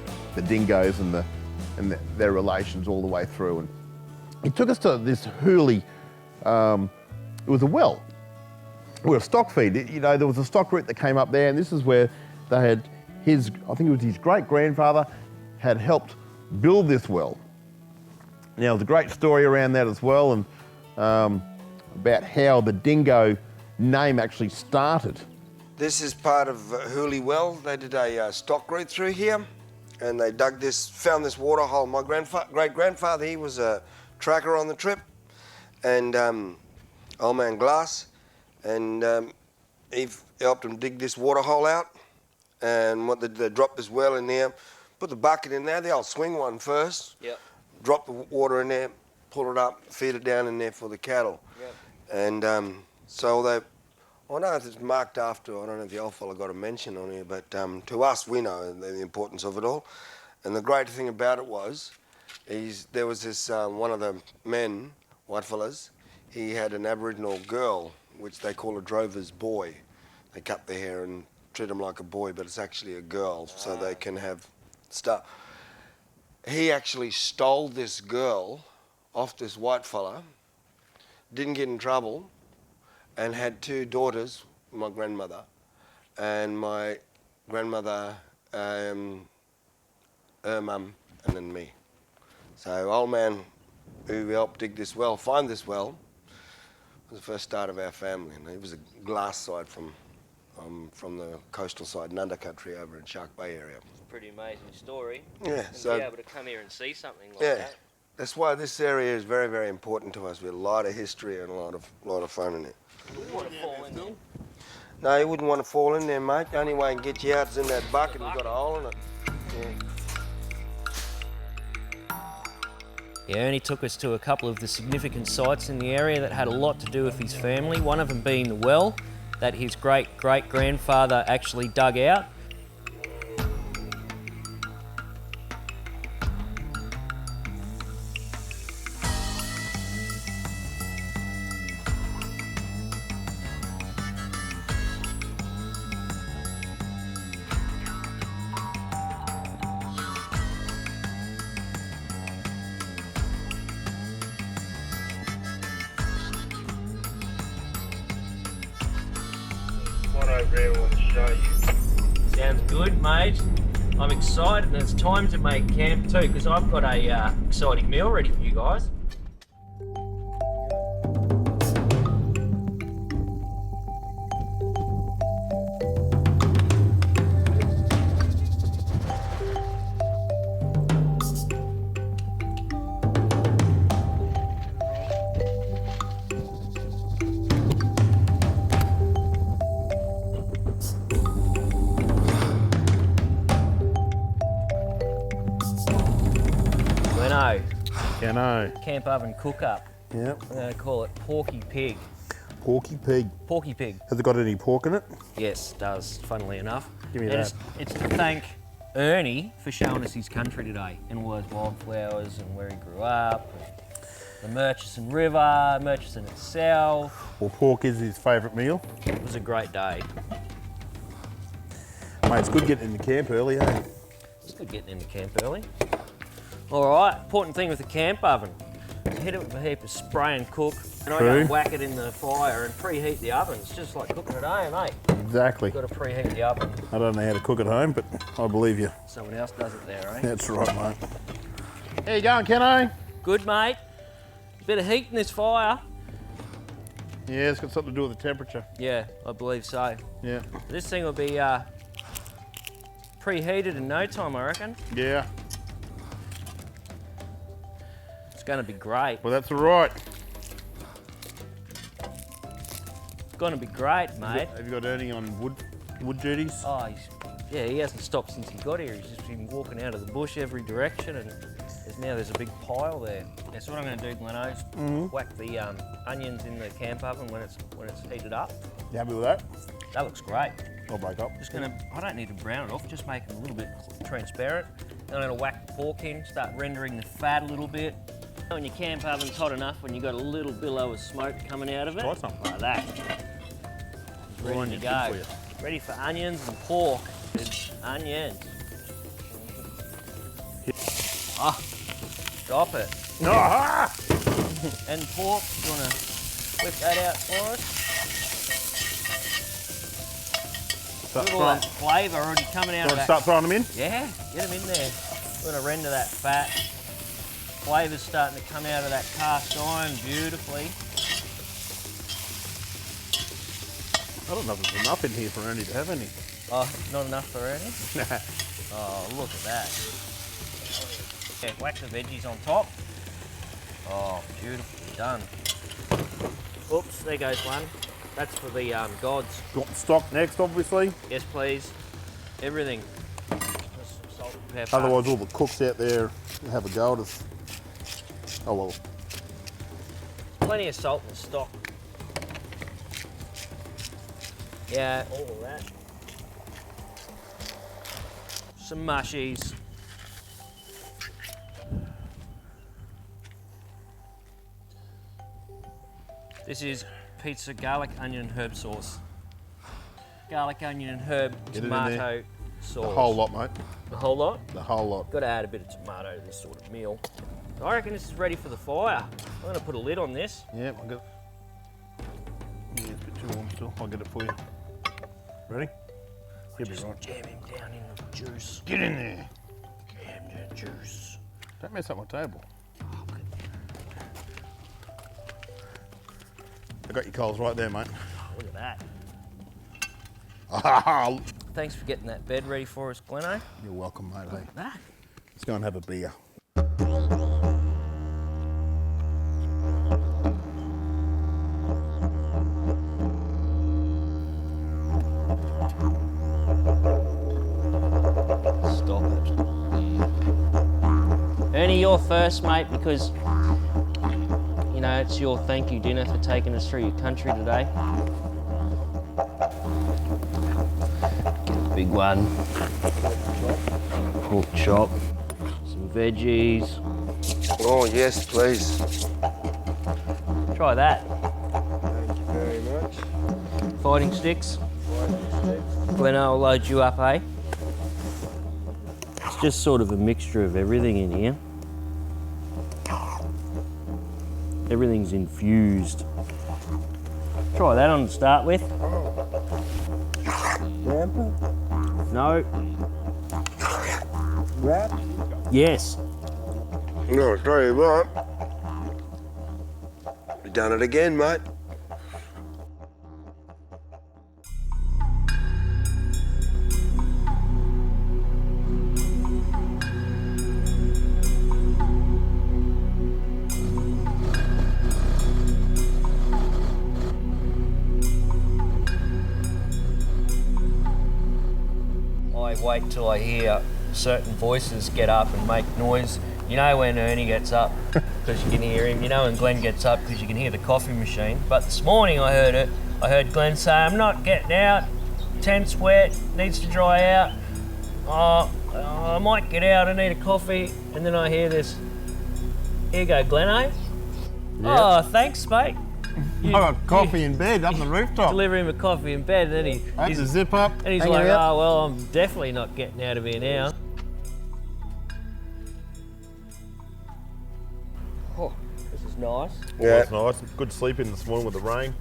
dingoes and their relations all the way through. And he took us to this hoolie. It was a well. Well, a stock feed. You know, there was a stock route that came up there, and this is where they had I think it was his great-grandfather had helped build this well. Now, there's a great story around that as well, and about how the dingo name actually started. This is part of Hooley Well. They did a stock route through here, and they found this water hole. My great-grandfather, he was a tracker on the trip, and old man Glass, and he helped them dig this water hole out. And what they dropped this well in there, put the bucket in there, the old swing one first. Yep. Drop the water in there, pull it up, feed it down in there for the cattle. Yep. And so they, I know it's marked after, I don't know if the old fella got a mention on here, but to us, we know the importance of it all. And the great thing about it was, there was this, one of the men, white fellas, he had an Aboriginal girl, which they call a drover's boy. They cut their hair and treat them like a boy, but it's actually a girl, so they can have stuff. He actually stole this girl off this white fella, didn't get in trouble, and had 2 daughters, my grandmother, and my grandmother, her mum, and then me. So old man who helped dig this well, find this well, was the first start of our family, and he was a glass side from the coastal side, Nunda country over in Shark Bay area. It's a pretty amazing story. Yeah, And so be able to come here and see something like yeah, that. that's why this area is very, very important to us. We have a lot of history and a lot of fun in it. You wouldn't want to fall in there. No, you wouldn't want to fall in there, mate. The only way I can get you out is in that bucket and you've got a hole in it. Yeah, Ernie took us to a couple of the significant sites in the area that had a lot to do with his family, one of them being the well that his great-great-grandfather actually dug out. One over here I want to show you. Sounds good, mate. I'm excited, and it's time to make camp too, because I've got a exciting meal ready for you guys. Kenno Kenno. camp oven cook-up. Yep. I'm going to call it Porky Pig. Porky Pig. Porky Pig. Has it got any pork in it? Yes, it does, funnily enough. Give me And that. It's to thank Ernie for showing us his country today and all those wildflowers and where he grew up, and the Murchison River, Murchison itself. Well, pork is his favourite meal. It was a great day. Mate, it's good getting into camp early, eh? It's good getting into camp early. All right, important thing with the camp oven, hit it with a heap of spray and cook, and I go True. and whack it in the fire and preheat the oven. It's just like cooking at home, mate. Exactly. Got to preheat the oven. I don't know how to cook at home, but I believe you. Someone else does it there, eh? That's right, mate. How you going, Kenno? Good, mate. Bit of heat in this fire. Yeah, it's got something to do with the temperature. Yeah, I believe so. Yeah. This thing will be preheated in no time, I reckon. Yeah. It's going to be great. Well, that's all right. It's going to be great, mate. Have you got Ernie on wood duties? Oh, yeah, he hasn't stopped since he got here. He's just been walking out of the bush every direction, and there's a big pile there. Yeah, so what I'm going to do, Gleno, is whack the onions in the camp oven when it's heated up. You happy with that? That looks great. I'll break up. I don't need to brown it off, just make it a little bit transparent. Then I'm going to whack the pork in, start rendering the fat a little bit. When your camp oven's hot enough, when you've got a little billow of smoke coming out of it, Try something like that. Ready to go. Ready for onions and pork. It's onions. Ah, stop it. Ah! And pork, you want to whip that out for us? Look at all that flavour already coming out of that. Start throwing them in? Yeah, get them in there. We're going to render that fat. Flavour's starting to come out of that cast iron beautifully. I don't know if there's enough in here for Ernie to have any. Oh, not enough for Ernie? Oh, look at that. Yeah, whack the veggies on top. Oh, beautifully done. Oops, there goes one. That's for the gods. Got stock next, obviously. Yes, please. Everything. Just some salt and pepper. Otherwise, all the cooks out there have a go at us. Oh well. Plenty of salt in the stock. Yeah, all of that. Some mushies. This is pizza garlic, onion, and herb sauce. Garlic, onion, and herb Get it in tomato there. sauce. The whole lot, mate. The whole lot? The whole lot. Got to add a bit of tomato to this sort of meal. I reckon this is ready for the fire. I'm going to put a lid on this. Yeah, I'll get it. Yeah, it's a bit too warm still. I'll get it for you. Ready? You'll be right. Jam him down in the juice. Get in there. Jam the juice. Don't mess up my table. Oh, good. I got your coals right there, mate. Look at that. Ah, Thanks for getting that bed ready for us, Gleno. you're welcome, mate. Hey, That. let's go and have a beer. Stop it. Ernie, you're first, mate, because, you know, it's your thank you dinner for taking us through your country today. Get a big one. Pork chop. Some veggies. Oh, yes, please. Try that. Thank you very much. Fighting sticks. Gleno, I'll load you up, eh? It's just sort of a mixture of everything in here. Everything's infused. Try that on to start with. Damper? No. Wrap? Yes. No, I'll tell you what. We've done it again, mate. I wait till I hear certain voices get up and make noise You know when Ernie gets up, because you can hear him. You know when Glenn gets up, because you can hear the coffee machine. But this morning I heard it. I heard Glenn say, I'm not getting out. Tent's wet, needs to dry out. I might get out, I need a coffee. And then I hear this. Here you go, Glenn, eh? Oh, thanks, mate. I got coffee in bed up the rooftop. Deliver him a coffee in bed, and then That's a zip up. and he's like, oh, well, I'm definitely not getting out of here now. Oh, this is nice. Yeah, it's nice. Good sleeping this morning with the rain.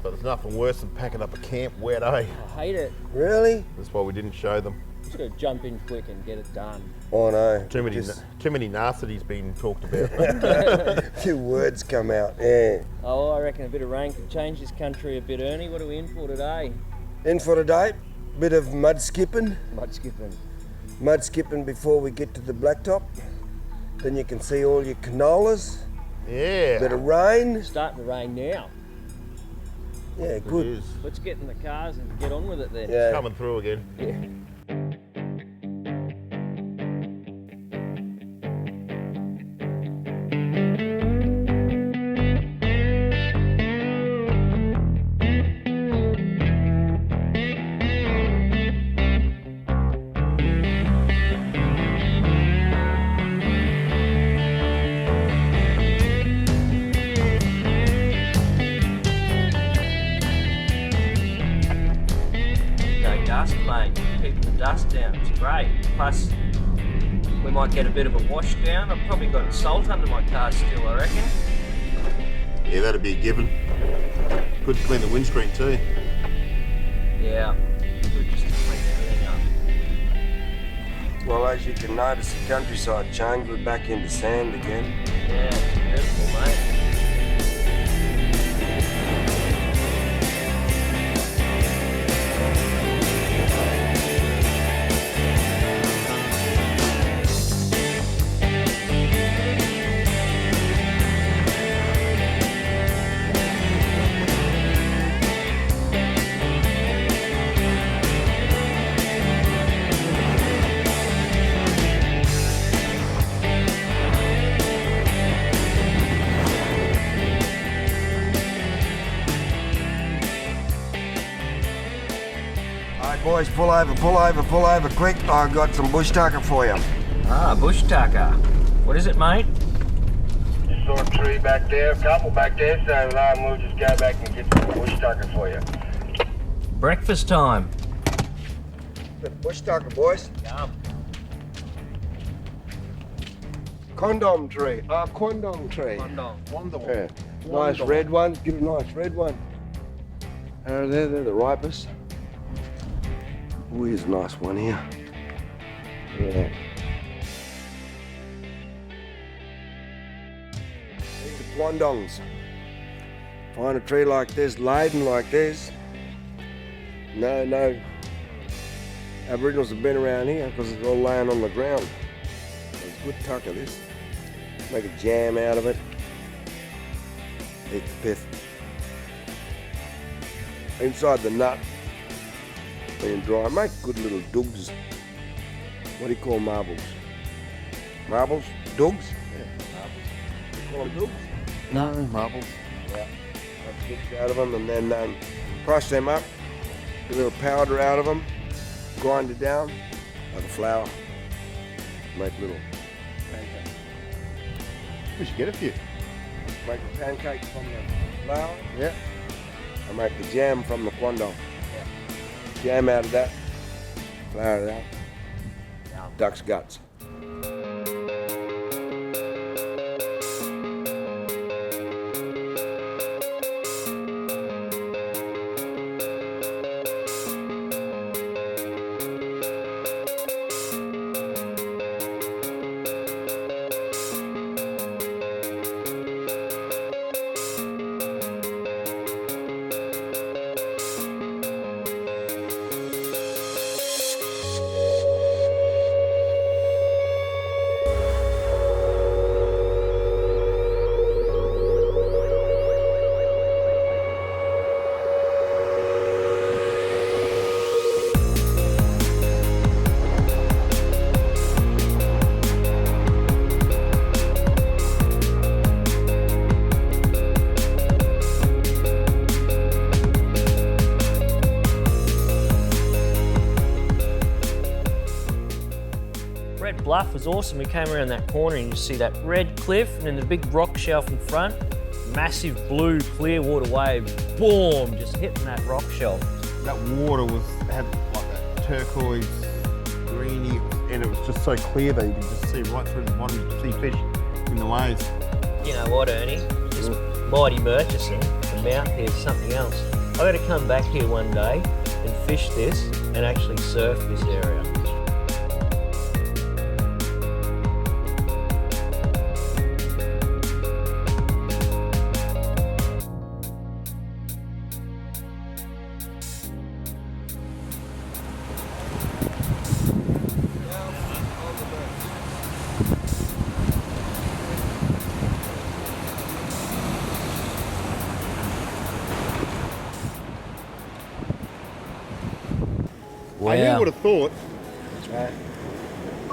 But there's nothing worse than packing up a camp wet, eh? I hate it. Really? That's why we didn't show them. Just gotta jump in quick and get it done. Oh no. Too many nasties being talked about. A few words come out, yeah. Oh, I reckon a bit of rain could change this country a bit, Ernie. What are we in for today? In for today, bit of mud skipping. Mud skipping. Mud skipping before we get to the blacktop. Then you can see all your canolas. Yeah. Bit of rain. It's starting to rain now. Yeah, It good. is. Let's get in the cars and get on with it then. Yeah. Coming through again. Yeah. Dust, mate. Keeping the dust down. It's great. Plus, we might get a bit of a wash down. I've probably got salt under my car still, I reckon. Yeah, that'd be a given. Good to clean the windscreen too. Yeah. Good just to clean everything up. Well, as you can notice, the countryside changed. We're back into sand again. Yeah, it's beautiful, mate. Boys, pull over quick. I've got some bush tucker for you. Ah, bush tucker. What is it, mate? Just saw a tree back there, a couple back there, so we'll just go back and get some bush tucker for you. Breakfast time. Bit of bush tucker, boys. Yum. Condom tree. Quandong tree. Condom. Yeah. Nice red one. Give it a nice red one. They're the ripest. Oh, here's a nice one here. Yeah. These are quandongs. Find a tree like this, laden like this. No Aboriginals have been around here because it's all laying on the ground. It's good tucker, this. Make a jam out of it. Eat the pith. Inside the nut, being dry, make good little dugs. What do you call marbles? Marbles? Dugs? Yeah, marbles. You call them dugs? No, marbles. Yeah. Make dugs out of them and then crush them up, get a little powder out of them, grind it down like a flour. Make little pancakes. We should get a few. Make the pancakes from the flour. Yeah. I make the jam from the quandong. Jam out of that, flour it out. Duck's guts. bluff was awesome. We came around that corner and you see that red cliff and then the big rock shelf in front. Massive blue clear water waves, boom, just hitting that rock shelf. That water had like that turquoise, greeny, and it was just so clear that you could just see right through the bottom. You could see fish in the waves. You know what, Ernie? This mighty Murchison, the mouth here is something else. I've got to come back here one day and fish this and actually surf this area. Wow. I would have thought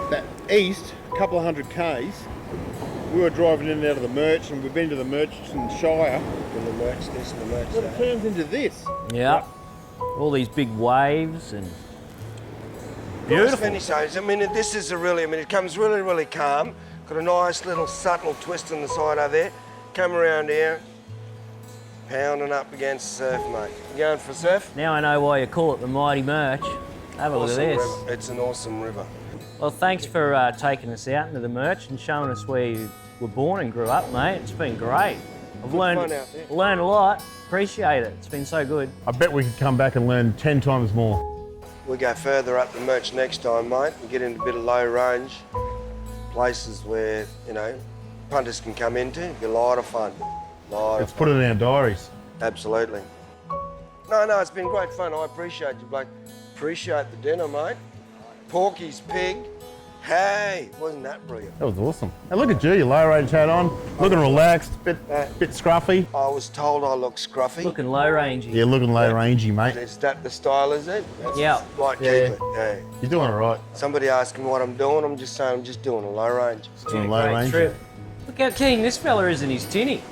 that east, a couple of hundred k's, we were driving in and out of the Murch, and we've been to the Murchison Shire. And the Murch this and the Murch But that. it turns into this. Yeah. All these big waves and Beautiful. Nice finish, I mean, this is it comes really, really calm. Got a nice little subtle twist on the side over there. Come around here, pounding up against surf, mate. You going for a surf? now I know why you call it the mighty Murch. Have a look at this. River. It's an awesome river. Well, thanks for taking us out into the Murch and showing us where you were born and grew up, mate. It's been great. I've learned a lot. Appreciate it. It's been so good. I bet we could come back and learn 10 times more. We'll go further up the Murch next time, mate. We get into a bit of low range, places where, you know, punters can come into. It'll be a lot of fun. Let's put it in our diaries. Absolutely. No, it's been great fun. I appreciate you, bloke. Appreciate the dinner, mate. Porky's pig. Hey, wasn't that brilliant? That was awesome. And look at you, your low range hat on, looking relaxed, bit scruffy. I was told I look scruffy. Looking low rangey. Yeah, looking low rangey, mate. Is that the style, is it? Yeah. Might keep it. Yeah. You're doing all right. Somebody asking what I'm doing, I'm just saying I'm just doing a low range. Doing low Great range. trip. Look how keen this fella is in his tinny.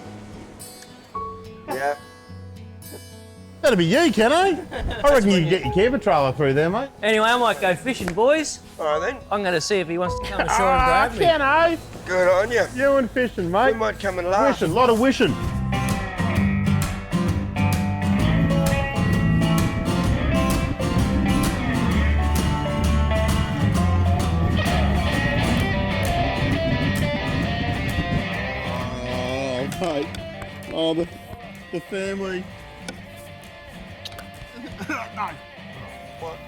Yeah. That'll be you, Kenno. I reckon you can get your camper trailer through there, mate. Anyway, I might go fishing, boys. All right then. I'm going to see if he wants to come ashore and grab me. Kenno. Good on you. You and fishing, We mate. might come and laugh. Wishing, a lot of wishing. Oh, mate. Oh, the family.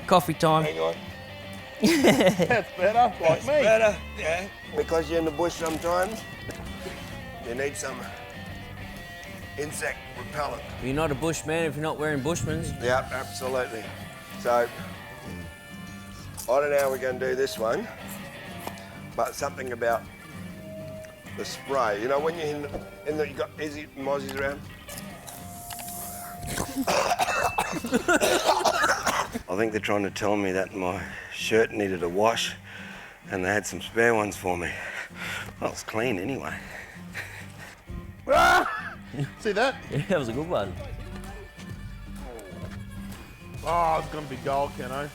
Coffee time. Hang on. That's better, like me. Better, yeah. Because you're in the bush sometimes, you need some insect repellent. You're not a bushman if you're not wearing bushmans. Yeah, absolutely. So, I don't know how we're going to do this one, but something about the spray. You know, when you're you got Izzy and Mozzie's around? I think they're trying to tell me that my shirt needed a wash and they had some spare ones for me. Well, it's clean anyway. See that? Yeah, that was a good one. Oh, it's going to be gold, Kenno.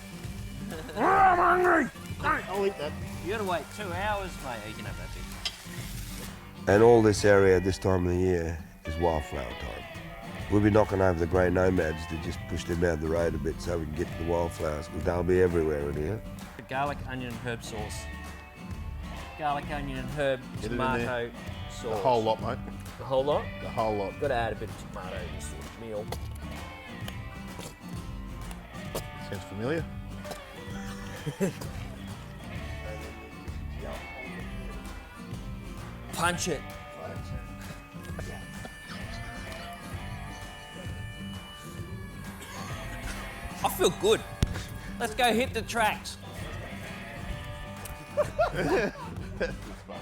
I'm hungry. I'll eat that. You got to wait 2 hours, mate. You can have that thing. And all this area this time of the year is wildflower time. We'll be knocking over the grey nomads to just push them out the road a bit so we can get to the wildflowers, because they'll be everywhere in here. The garlic, onion, and herb sauce. Garlic, onion, and herb Get it in tomato there. sauce. The whole lot, mate. The whole lot? The whole lot. Got to add a bit of tomato to this meal. Sounds familiar. Punch it. I feel good. Let's go hit the tracks. That's fun.